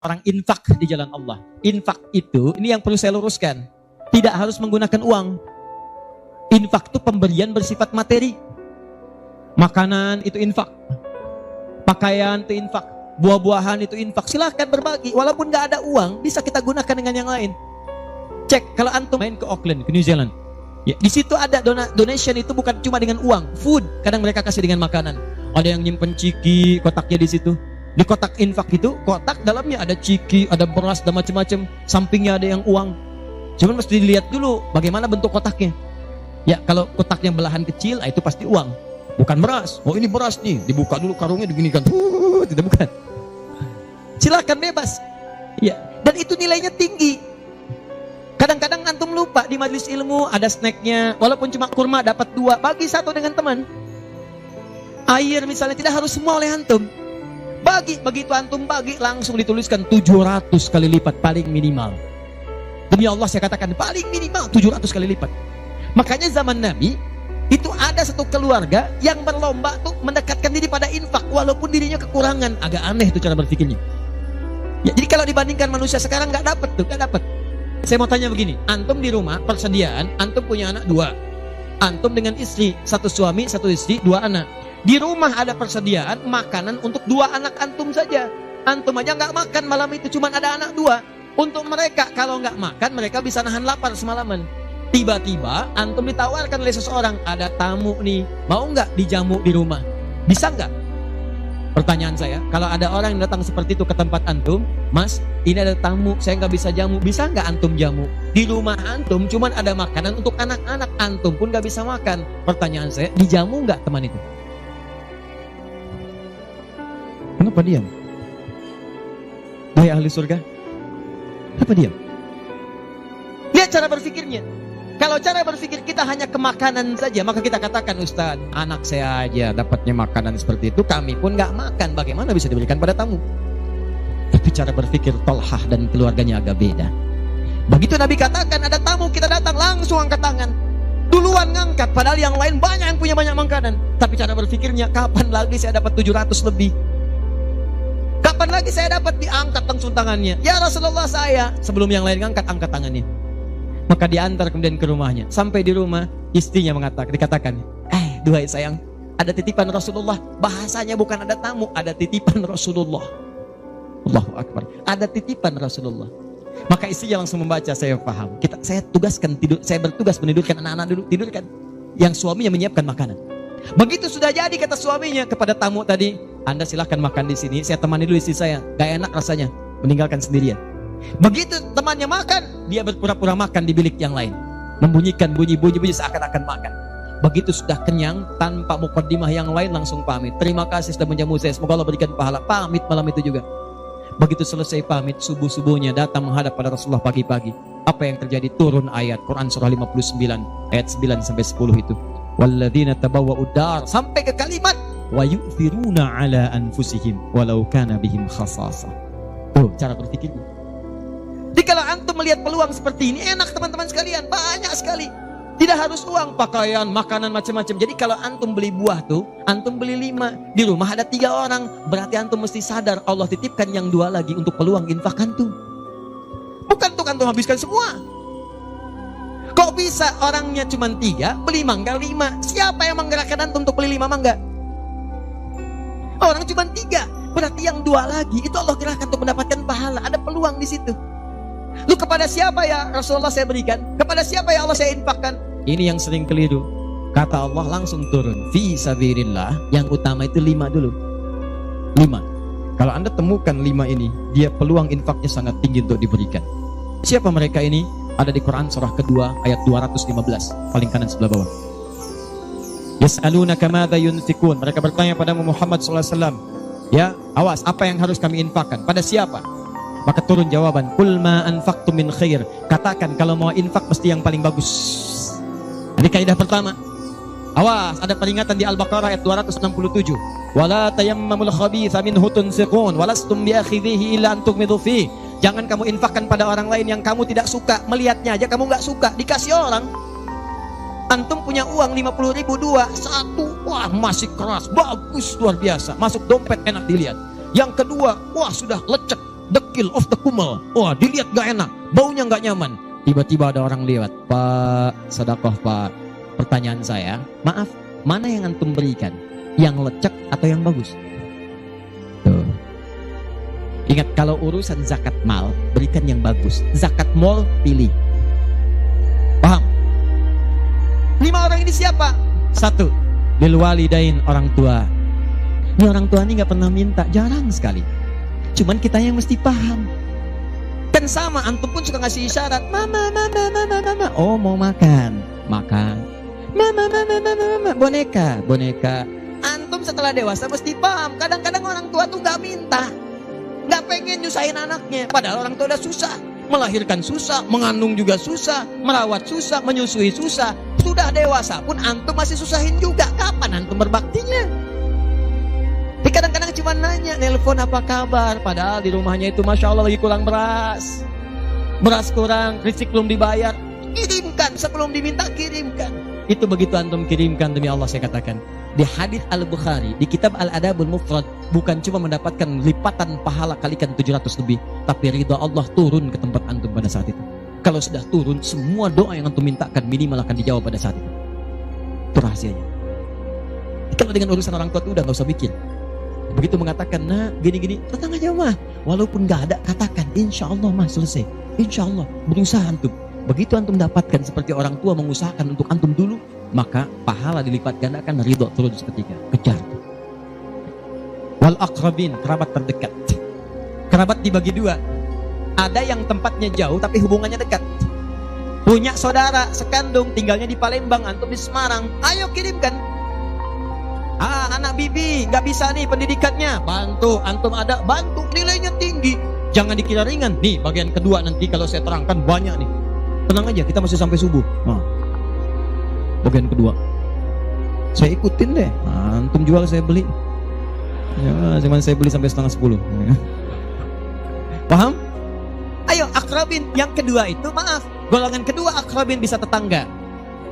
orang infak di jalan Allah. Infak itu, ini yang perlu saya luruskan, tidak harus menggunakan uang. Infak itu pemberian bersifat materi. Makanan itu infak, pakaian itu infak, buah-buahan itu infak. Silahkan berbagi, walaupun gak ada uang, bisa kita gunakan dengan yang lain. Cek, kalau antum main ke Auckland, ke New Zealand, ya, di situ ada donation itu bukan cuma dengan uang, food. Kadang mereka kasih dengan makanan. Ada yang nyimpen ciki, kotaknya di situ. Di kotak infak itu, kotak dalamnya ada ciki, ada beras, dan macam-macam. Sampingnya ada yang uang. Cuman mesti dilihat dulu bagaimana bentuk kotaknya. Ya, kalau kotaknya belahan kecil, itu pasti uang, bukan beras. Oh, ini beras nih, dibuka dulu karungnya, diginikan. Tidak, bukan. Silakan bebas. Ya, dan itu nilainya tinggi. Kadang-kadang antum lupa di majelis ilmu ada snacknya, walaupun cuma kurma dapat 2, bagi 1 dengan teman. Air misalnya tidak harus semua oleh antum. Bagi, begitu antum bagi langsung dituliskan 700 kali lipat paling minimal. Demi Allah saya katakan paling minimal 700 kali lipat. Makanya zaman Nabi itu ada satu keluarga yang berlomba tuh mendekatkan diri pada infak walaupun dirinya kekurangan. Agak aneh tuh cara berpikirnya. Ya, jadi kalau dibandingkan manusia sekarang nggak dapat tuh, nggak dapat. Saya mau tanya begini, antum di rumah persediaan, antum punya anak 2, antum dengan istri, 1 suami, 1 istri, 2 anak. Di rumah ada persediaan makanan untuk 2 anak antum saja. Antum aja nggak makan malam itu, cuma ada anak 2. Untuk mereka, kalau nggak makan, mereka bisa nahan lapar semalaman. Tiba-tiba antum ditawarkan oleh seseorang, ada tamu nih, mau nggak dijamu di rumah? Bisa nggak? Pertanyaan saya, kalau ada orang yang datang seperti itu ke tempat antum, Mas, ini ada tamu, saya nggak bisa jamu, bisa nggak antum jamu? Di rumah antum cuman ada makanan untuk anak-anak, antum pun nggak bisa makan. Pertanyaan saya, dijamu nggak teman itu? Kenapa diam? Wahai ahli surga, kenapa diam? Lihat cara berpikirnya. Kalau cara berpikir kita hanya ke makanan saja, maka kita katakan, Ustaz, anak saya aja dapatnya makanan seperti itu, kami pun gak makan, bagaimana bisa diberikan pada tamu? Tapi cara berpikir Tolhah dan keluarganya agak beda. Begitu Nabi katakan ada tamu, kita datang langsung angkat tangan, duluan ngangkat, padahal yang lain banyak yang punya banyak makanan. Tapi cara berpikirnya, kapan lagi saya dapat 700 lebih? Kapan lagi saya dapat? Diangkat langsung tangannya. Ya Rasulullah, saya. Sebelum yang lain ngangkat, angkat tangannya. Maka diantar kemudian ke rumahnya. Sampai di rumah, istrinya dikatakan, duhai sayang, ada titipan Rasulullah. Bahasanya bukan ada tamu, ada titipan Rasulullah. Allahu Akbar. Ada titipan Rasulullah. Maka istrinya langsung membaca, saya paham. Saya bertugas menidurkan anak-anak dulu, tidurkan. Yang suaminya menyiapkan makanan. Begitu sudah jadi, kata suaminya kepada tamu tadi, Anda silahkan makan di sini, saya temani dulu istri saya. Gak enak rasanya meninggalkan sendirian. Begitu temannya makan, dia berpura-pura makan di bilik yang lain, membunyikan bunyi-bunyi seakan-akan makan. Begitu sudah kenyang, tanpa mukaddimah yang lain langsung pamit. Terima kasih sudah menjamu saya, semoga Allah berikan pahala. Pamit malam itu juga. Begitu selesai pamit, subuh-subuhnya datang menghadap pada Rasulullah pagi-pagi. Apa yang terjadi? Turun ayat Quran surah 59 ayat 9 sampai 10 itu. Walladzina tabawwa'ud dar, sampai ke kalimat wa yu'thiruna ala anfusihim walau kana bihim khasasah. Tuh cara berpikirnya. Jadi kalau antum melihat peluang seperti ini, enak teman-teman sekalian, banyak sekali. Tidak harus uang, pakaian, makanan, macam-macam. Jadi kalau antum beli buah tuh, antum beli 5, di rumah ada 3 orang, berarti antum mesti sadar Allah titipkan yang 2 lagi untuk peluang infak antum. Bukan untuk antum habiskan semua. Kok bisa orangnya cuma 3, beli mangga 5? Siapa yang menggerakkan antum untuk beli 5 mangga? Orang cuma 3, berarti yang 2 lagi itu Allah gerakkan untuk mendapatkan pahala. Ada peluang di situ. Lu kepada siapa ya Rasulullah saya berikan? Kepada siapa ya Allah saya infakkan? Ini yang sering keliru. Kata Allah langsung turun, fi sabilillah, yang utama itu 5 dulu. 5. Kalau Anda temukan 5 ini, dia peluang infaknya sangat tinggi untuk diberikan. Siapa mereka ini? Ada di Quran surah kedua ayat 215, paling kanan sebelah bawah. Yas'alunaka madza yunfikun. Mereka bertanya pada Muhammad sallallahu alaihi wasallam, ya, awas, apa yang harus kami infakkan? Pada siapa? Maka turun jawaban, qul ma anfaqtum min khair. Katakan kalau mau infak mesti yang paling bagus. Ini kaidah pertama. Awas, ada peringatan di Al-Baqarah ayat 267. Wala tayammamul khabitha minhu tunfiqun walastum biakhidhihi illa an tughmidu fi. Jangan kamu infakkan pada orang lain yang kamu tidak suka. Melihatnya aja kamu nggak suka, dikasih orang. Antum punya uang 50.000 2, 1, wah masih keras, bagus, luar biasa. Masuk dompet enak dilihat. Yang kedua, wah sudah lecek, dekil of the kumel. Wah, dilihat gak enak, baunya gak nyaman. Tiba-tiba ada orang lewat, Pak, sedekah Pak. Pertanyaan saya, maaf, mana yang antum berikan? Yang lecek atau yang bagus? Tuh. Ingat, kalau urusan zakat mal, berikan yang bagus. Zakat mal, pilih. Paham? 5 orang ini siapa? 1, lil walidain, orang tua. Ini orang tua ini gak pernah minta, jarang sekali. Cuman kita yang mesti paham. Kan sama, antum pun suka ngasih isyarat, mama, mama, mama, mama. Oh, mau makan, makan. Mama, mama, mama, mama, boneka, boneka. Antum setelah dewasa mesti paham. Kadang-kadang orang tua tuh gak minta, gak pengen nyusahin anaknya. Padahal orang tua udah susah, melahirkan susah, mengandung juga susah, merawat susah, menyusui susah. Sudah dewasa pun antum masih susahin juga. Kapan antum berbaktinya? Kadang-kadang cuma nanya, nelpon apa kabar, padahal di rumahnya itu Masya Allah lagi kurang beras. Beras kurang, listrik belum dibayar. Kirimkan, sebelum diminta kirimkan. Itu begitu antum kirimkan, demi Allah saya katakan, di hadits Al-Bukhari, di kitab Al-Adabul Mufrad, bukan cuma mendapatkan lipatan pahala kalikan 700 lebih, tapi ridha Allah turun ke tempat antum pada saat itu. Kalau sudah turun, semua doa yang antum mintakan minimal akan dijawab pada saat itu. Itu rahasianya. Kalau dengan urusan orang tua itu udah gak usah mikir. Begitu mengatakan, nah gini-gini, datang aja mah. Walaupun gak ada, katakan, insya Allah mah selesai. Insya Allah, berusaha antum. Begitu antum dapatkan seperti orang tua mengusahakan untuk antum dulu, maka pahala dilipat gandakan, ridho turun seketika. Kejar. Wal aqrabin, kerabat terdekat. Kerabat dibagi 2. Ada yang tempatnya jauh tapi hubungannya dekat. Punya saudara sekandung, tinggalnya di Palembang, antum di Semarang. Ayo kirimkan. Anak bibi gak bisa nih pendidikannya, bantu, antum ada, bantu, nilainya tinggi. Jangan dikira ringan. Nih bagian kedua nanti kalau saya terangkan banyak nih. Tenang aja, kita masih sampai subuh. Bagian kedua saya ikutin deh. Antum jual saya beli. Ya, cuman saya beli sampai 9:30. Paham? Ayo akrabin. Yang kedua itu, maaf, golongan kedua akrabin bisa tetangga.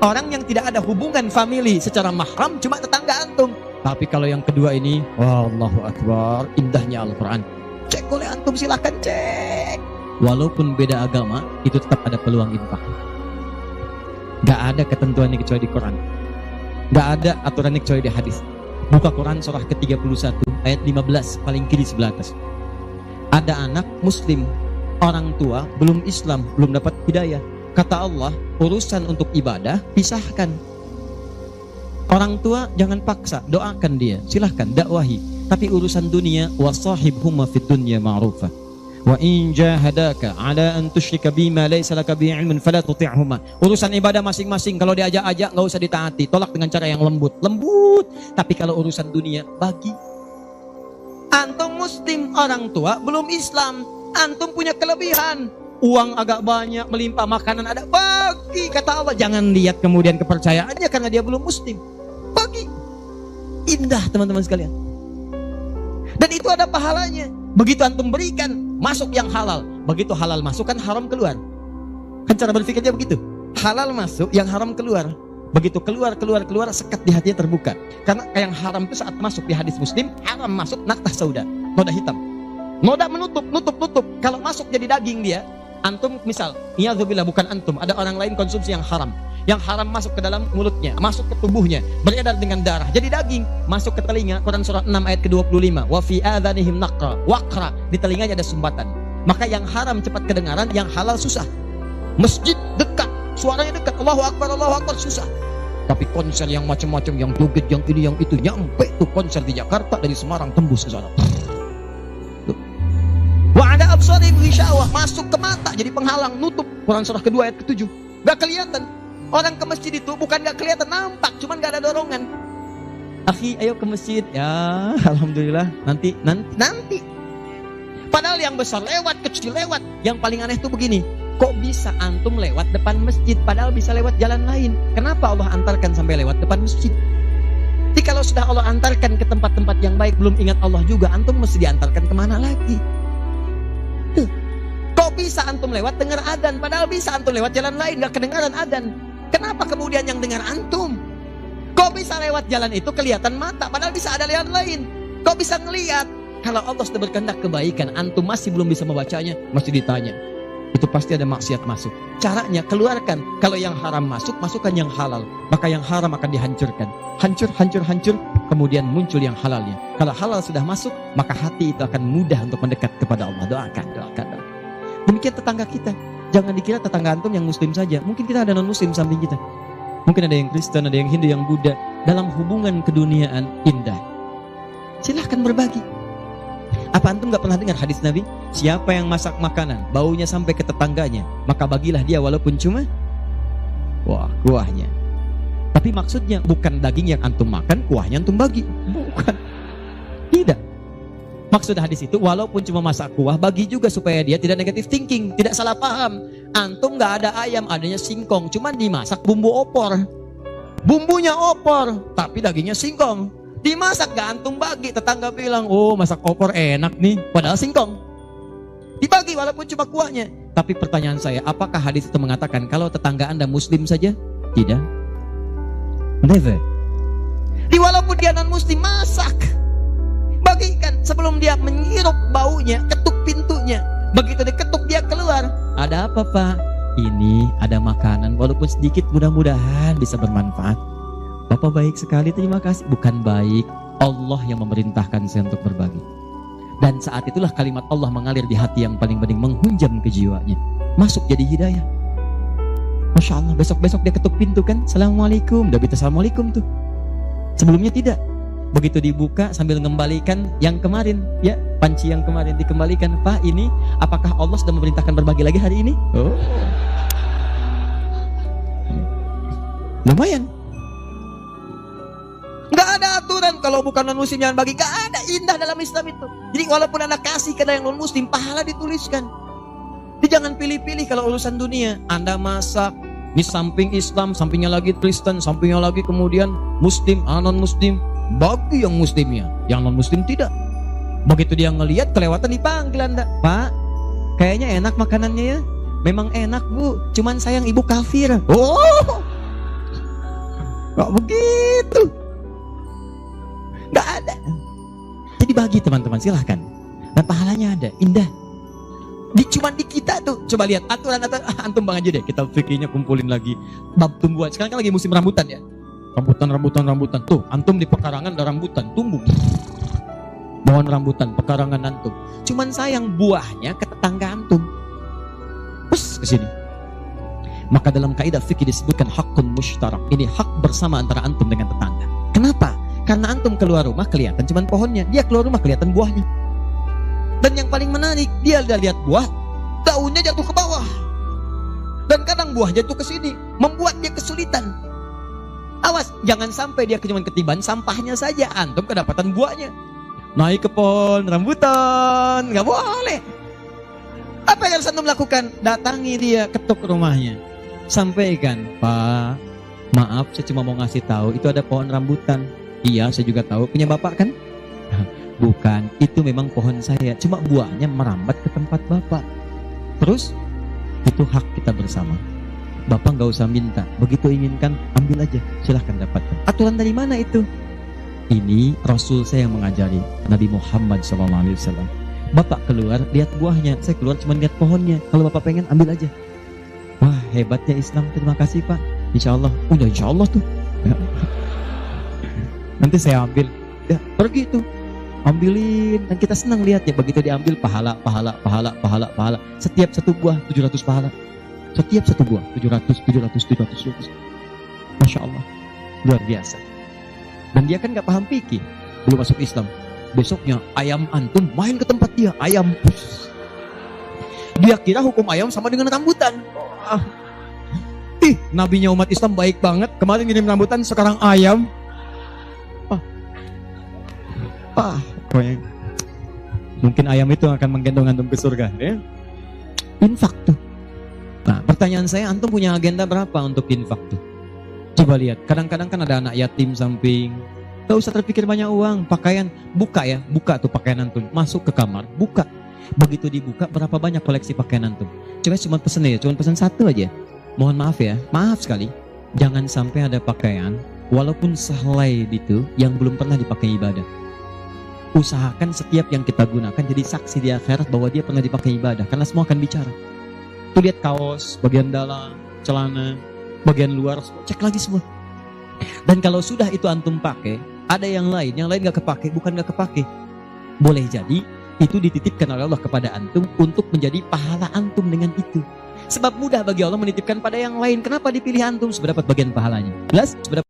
Orang yang tidak ada hubungan famili secara mahram, cuma tetangga antum. Tapi kalau yang kedua ini, Allahu Akbar, indahnya Al-Quran. Cek oleh antum, silakan cek. Walaupun beda agama, itu tetap ada peluang infak. Gak ada ketentuannya kecuali di Quran. Gak ada aturannya kecuali di hadis. Buka Quran surah ke-31 ayat 15 paling kiri sebelah atas. Ada anak muslim, orang tua belum Islam, belum dapat hidayah. Kata Allah, urusan untuk ibadah pisahkan. Orang tua jangan paksa, doakan dia, silahkan dakwahi. Tapi urusan dunia, wasahibhuma fid dunya ma'rufa. Wa in jahadaka ala an tusyrika bima laysa laka bihi ilmun fala tuti'huma. Urusan ibadah masing-masing, kalau diajak-ajak enggak usah ditaati, tolak dengan cara yang lembut. Tapi kalau urusan dunia, bagi. Antum muslim, orang tua belum Islam, antum punya kelebihan. Uang agak banyak, melimpah, makanan ada, bagi. Kata Allah, jangan lihat kemudian kepercayaannya karena dia belum muslim. Bagi. Indah teman-teman sekalian. Dan itu ada pahalanya. Begitu antum berikan, masuk yang halal. Begitu halal masuk, kan haram keluar. Kan cara berpikirnya begitu. Halal masuk, yang haram keluar. Begitu keluar, sekat di hatinya terbuka. Karena yang haram itu saat masuk di hadis Muslim, haram masuk naktah sauda, noda hitam. Noda menutup. Kalau masuk jadi daging dia, antum misal, niyadzubillah, bukan antum, ada orang lain konsumsi yang haram. Yang haram masuk ke dalam mulutnya, masuk ke tubuhnya, beredar dengan darah, jadi daging, masuk ke telinga. Quran surah 6 ayat ke-25. Wa fi adhanihim waqra, di telinganya ada sumbatan. Maka yang haram cepat kedengaran, yang halal susah. Masjid dekat, suaranya dekat, Allahu Akbar, susah. Tapi konser yang macam-macam, yang joget, yang ini, yang itu, nyampe tuh konser di Jakarta, dari Semarang tembus ke sana. Wa ada absarihim ghishawah, masuk ke mata jadi penghalang, nutup. Quran surah kedua ayat ke-7. Gak kelihatan. Orang ke masjid itu bukan gak kelihatan, nampak, cuman gak ada dorongan. Akhi, ayo ke masjid. Ya, alhamdulillah, nanti. Padahal yang besar lewat, kecil lewat. Yang paling aneh tuh begini, kok bisa antum lewat depan masjid padahal bisa lewat jalan lain? Kenapa Allah antarkan sampai lewat depan masjid? Jadi kalau sudah Allah antarkan ke tempat-tempat yang baik, belum ingat Allah juga, antum mesti diantarkan kemana lagi? Tuh. Kok bisa antum lewat dengar adzan padahal bisa antum lewat jalan lain gak kedengaran adzan? Kenapa kemudian yang dengar antum? Kok bisa lewat jalan itu kelihatan mata padahal bisa ada jalan lain? Kok bisa ngelihat? Kalau Allah sudah berkehendak kebaikan, antum masih belum bisa membacanya, mesti ditanya. Itu pasti ada maksiat masuk. Caranya keluarkan. Kalau yang haram masuk, masukkan yang halal. Maka yang haram akan dihancurkan. Hancur, hancur, hancur. Kemudian muncul yang halalnya. Kalau halal sudah masuk, maka hati itu akan mudah untuk mendekat kepada Allah. Doakan, doakan, doakan. Demikian tetangga kita. Jangan dikira tetangga antum yang muslim saja. Mungkin kita ada non-muslim samping kita. Mungkin ada yang Kristen, ada yang Hindu, yang Buddha. Dalam hubungan keduniaan indah. Silahkan berbagi. Apa antum gak pernah dengar hadis Nabi? Siapa yang masak makanan, baunya sampai ke tetangganya, maka bagilah dia walaupun cuma kuahnya. Tapi maksudnya bukan daging yang antum makan, kuahnya antum bagi. Bukan. Tidak. Maksud hadis itu walaupun cuma masak kuah, bagi juga supaya dia tidak negatif thinking, tidak salah paham. Antum gak ada ayam, adanya singkong, cuma dimasak bumbu opor. Bumbunya opor, tapi dagingnya singkong. Dimasak gak antum bagi, tetangga bilang, oh masak opor enak nih, padahal singkong. Dibagi walaupun cuma kuahnya. Tapi pertanyaan saya, apakah hadis itu mengatakan kalau tetangga anda muslim saja? Tidak. Never. Walaupun dia non muslim, masak. Bagikan sebelum dia menghirup baunya, ketuk pintunya. Begitu diketuk dia keluar. Ada apa pak? Ini ada makanan, walaupun sedikit, mudah-mudahan bisa bermanfaat. Bapak baik sekali, terima kasih. Bukan baik, Allah yang memerintahkan saya untuk berbagi. Dan saat itulah kalimat Allah mengalir di hati yang paling bening, menghunjam ke jiwanya. Masuk jadi hidayah. Masya Allah, besok-besok dia ketuk pintu kan, Assalamualaikum. Udah bisa Assalamualaikum tuh. Sebelumnya tidak. Begitu dibuka sambil mengembalikan yang kemarin, ya, panci yang kemarin dikembalikan. Pak, ini apakah Allah sudah memerintahkan berbagi lagi hari ini? Oh. Lumayan. Gak ada aturan kalau bukan non muslim jangan bagi. Gak ada, indah dalam Islam itu. Jadi walaupun anda kasih ke yang non muslim, pahala dituliskan. Jadi jangan pilih-pilih kalau urusan dunia. Anda masak, ini samping Islam, sampingnya lagi Kristen, sampingnya lagi kemudian muslim, non muslim. Bagi yang muslimnya, yang non muslim tidak. Begitu dia ngelihat kelewatan, dipanggil anda, Pak, kayaknya enak makanannya ya. Memang enak bu, cuman sayang ibu kafir. Oh, kok begitu? Gak ada. Jadi bagi teman-teman, silahkan. Dan pahalanya ada, indah. Cuma di kita tuh. Coba lihat aturan antum bang aja deh. Kita fikirnya kumpulin lagi. Bab tumbuhan. Sekarang kan lagi musim rambutan ya. Rambutan. Tuh, antum di pekarangan ada rambutan tumbuh. Pohon rambutan, pekarangan antum. Cuman sayang buahnya ke tetangga antum. Terus ke sini. Maka dalam kaidah fikih disebutkan hakun mushtarak. Ini hak bersama antara antum dengan tetangga. Kenapa? Karena antum keluar rumah kelihatan cuman pohonnya, dia keluar rumah kelihatan buahnya. Dan yang paling menarik, dia udah lihat buah, daunnya jatuh ke bawah. Dan kadang buah jatuh ke sini, membuat dia kesulitan. Awas, jangan sampai dia cuma ketiban sampahnya saja, antum kedapatan buahnya. Naik ke pohon rambutan, nggak boleh. Apa yang harus antum lakukan? Datangi dia, ketuk rumahnya. Sampaikan, Pak, maaf saya cuma mau ngasih tahu, itu ada pohon rambutan. Iya, saya juga tahu. Punya bapak kan? Bukan, itu memang pohon saya. Cuma buahnya merambat ke tempat bapak. Terus, itu hak kita bersama. Bapak nggak usah minta. Begitu inginkan, ambil aja. Silahkan dapatkan. Aturan dari mana itu? Ini Rasul saya yang mengajari. Nabi Muhammad SAW. Bapak keluar, lihat buahnya. Saya keluar cuma lihat pohonnya. Kalau bapak pengen, ambil aja. Wah, hebatnya Islam. Terima kasih Pak. Insya Allah. Udah insya Allah tuh. Nanti saya ambil, ya pergi tuh, ambilin, dan kita senang lihatnya. Begitu diambil pahala. Setiap satu buah 700 pahala. Setiap satu buah 700. Masya Allah, luar biasa. Dan dia kan nggak paham fikih, belum masuk Islam. Besoknya ayam antum main ke tempat dia, ayam. Dia kira hukum ayam sama dengan rambutan. Nabinya umat Islam baik banget. Kemarin ngirim rambutan, sekarang ayam. Pokoknya mungkin ayam itu akan menggendong antum ke surga ya. Infak tuh. Nah, pertanyaan saya, antum punya agenda berapa untuk infak tuh? Coba lihat, kadang-kadang kan ada anak yatim samping. Gak usah terpikir banyak uang. Pakaian, buka tuh pakaian antum, masuk ke kamar, buka. Begitu dibuka, berapa banyak koleksi pakaian antum? Coba cuma pesen satu aja. Mohon maaf ya, maaf sekali, jangan sampai ada pakaian walaupun sehelai itu yang belum pernah dipakai ibadah. Usahakan setiap yang kita gunakan jadi saksi di akhirat bahwa dia pernah dipakai ibadah, karena semua akan bicara. Tuh lihat kaos, bagian dalam, celana, bagian luar, cek lagi semua. Dan kalau sudah itu antum pakai, ada yang lain gak kepake, bukan gak kepake. Boleh jadi itu dititipkan oleh Allah kepada antum untuk menjadi pahala antum dengan itu. Sebab mudah bagi Allah menitipkan pada yang lain. Kenapa dipilih antum? Seberapa bagian pahalanya? Jelas?